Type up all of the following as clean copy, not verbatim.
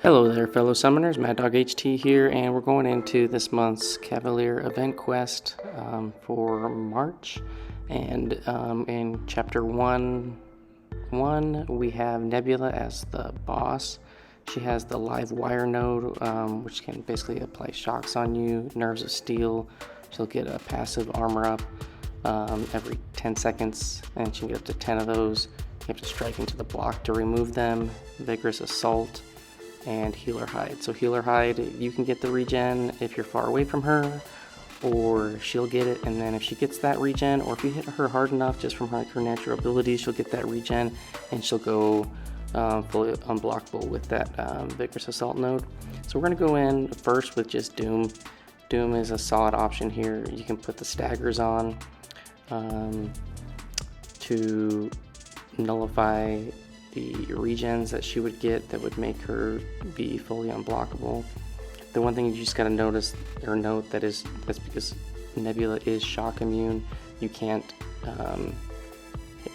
Hello there, fellow summoners. Mad Dog HT here, and we're going into this month's Cavalier event quest for March. And in chapter 1, we have Nebula as the boss. She has the live wire node, which can basically apply shocks on you, nerves of steel. She'll get a passive armor up every 10 seconds, and she can get up to 10 of those. You have to strike into the block to remove them. Vigorous assault. And Healer Hide. So Healer Hide, you can get the regen if you're far away from her, or she'll get it, and then if she gets that regen, or if you hit her hard enough just from her natural abilities, she'll get that regen, and she'll go fully unblockable with that Vigorous Assault node. So we're going to go in first with just Doom. Doom is a solid option here. You can put the staggers on to nullify the regens that she would get that would make her be fully unblockable. The one thing you just got to notice or note that's because Nebula is shock immune. You can't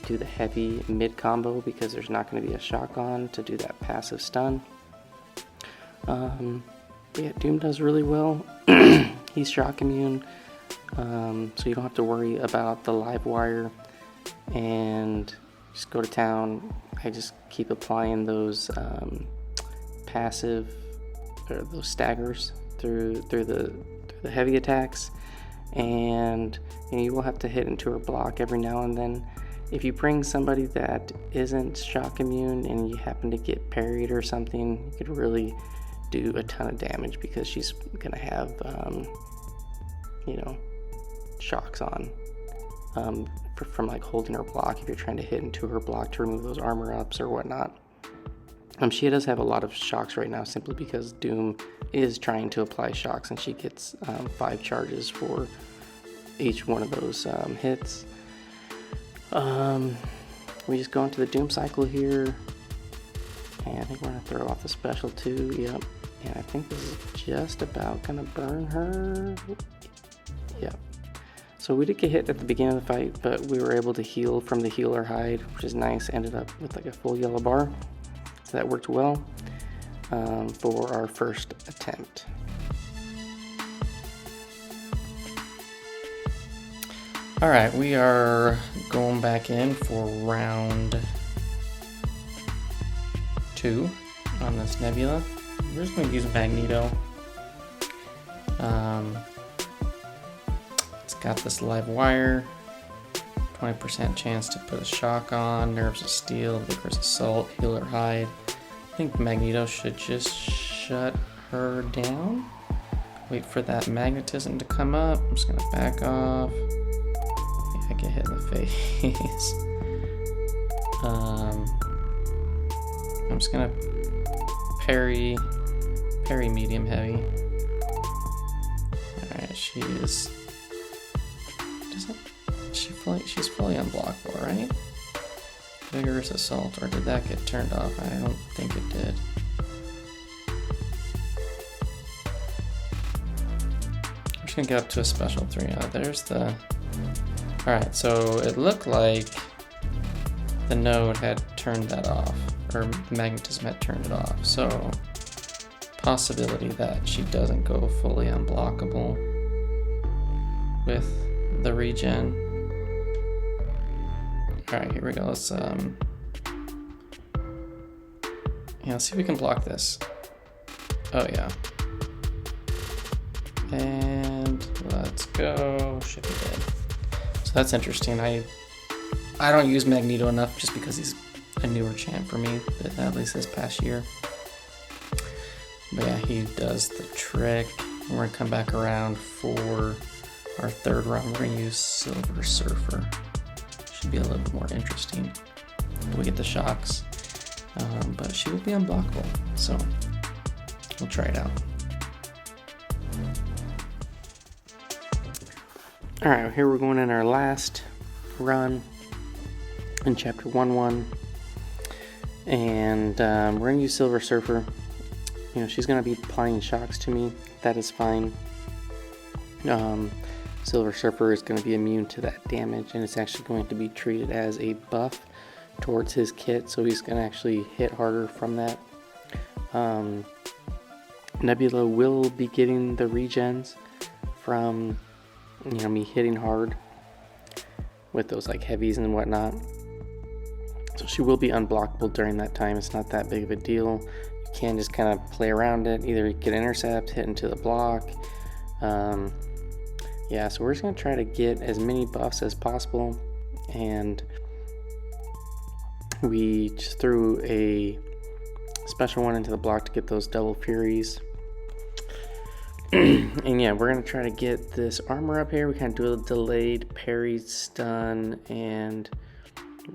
do the heavy mid combo because there's not going to be a shock on to do that passive stun. Yeah, Doom does really well. He's shock immune, so you don't have to worry about the live wire, and just go to town. I just keep applying those passive or those staggers through the heavy attacks, and you will have to hit into her block every now and then. If you bring somebody that isn't shock immune and you happen to get parried or something, you could really do a ton of damage because she's gonna have shocks on. From like holding her block if you're trying to hit into her block to remove those armor ups or whatnot. She does have a lot of shocks right now simply because Doom is trying to apply shocks, and she gets 5 charges for each one of those hits. We just go into the Doom cycle here, and I think we're gonna throw off the special too. Yep, and I think this is just about gonna burn her. Yep. So we did get hit at the beginning of the fight, but we were able to heal from the Healer Hide, which is nice. Ended up with like a full yellow bar, so that worked well for our first attempt. All right, we are going back in for round 2 on this Nebula. We're just going to use Magneto. Got this live wire, 20% chance to put a shock on, nerves of steel, Vigorous assault, Healer Hide. I think Magneto should just shut her down. Wait for that magnetism to come up. I'm just gonna back off. Yeah, I get hit in the face. I'm just gonna parry medium heavy. All right, she's fully unblockable, right? Vigorous assault, or did that get turned off? I don't think it did. I'm just gonna get up to a special 3. There's the... Alright, so it looked like the node had turned that off, or magnetism had turned it off, so possibility that she doesn't go fully unblockable with the regen. Alright, here we go. Let's let's see if we can block this. Oh yeah. And let's go. Should be dead. So that's interesting. I don't use Magneto enough just because he's a newer champ for me, at least this past year. But yeah, he does the trick. We're gonna come back around for our third round. We're gonna use Silver Surfer. Should be a little bit more interesting. We get the shocks, but she will be unblockable, so we'll try it out. All right, here we're going in our last run in chapter 1-1, and we're gonna use Silver Surfer. She's gonna be applying shocks to me. That is fine. Silver Surfer is going to be immune to that damage, and it's actually going to be treated as a buff towards his kit, so he's going to actually hit harder from that. Nebula will be getting the regens from, me hitting hard with those like heavies and whatnot. So she will be unblockable during that time. It's not that big of a deal. You can just kind of play around it, either get intercept, hit into the block. Yeah, so we're just going to try to get as many buffs as possible. And we just threw a special one into the block to get those double furies. And yeah, we're going to try to get this armor up here. We kind of do a delayed parry stun, and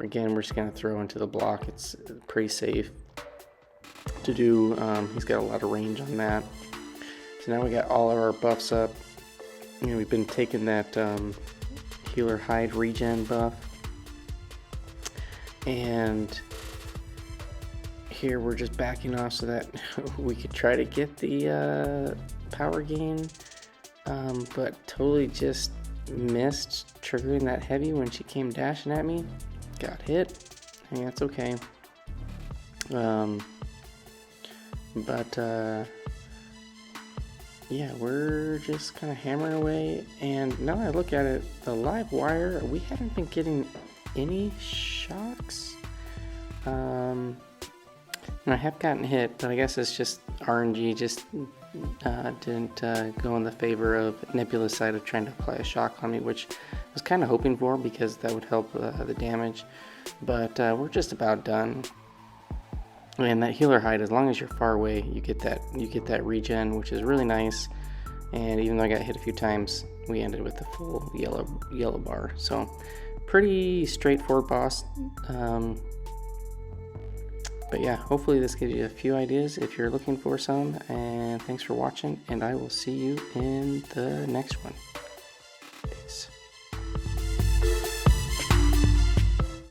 again, we're just going to throw into the block. It's pretty safe to do. He's got a lot of range on that. So now we got all of our buffs up. We've been taking that healer hide regen buff. And here we're just backing off so that we could try to get the power gain. But totally just missed triggering that heavy when she came dashing at me. Got hit. Hey, that's okay. Yeah, we're just kind of hammering away. And now that I look at it, the live wire, we haven't been getting any shocks. And I have gotten hit, but I guess it's just RNG just didn't go in the favor of Nebula's side of trying to apply a shock on me, which I was kind of hoping for because that would help the damage. But we're just about done. And that healer hide, as long as you're far away, you get that regen, which is really nice. And even though I got hit a few times, we ended with the full yellow bar. So pretty straightforward boss. But yeah, hopefully this gives you a few ideas if you're looking for some. And thanks for watching, and I will see you in the next one. Peace.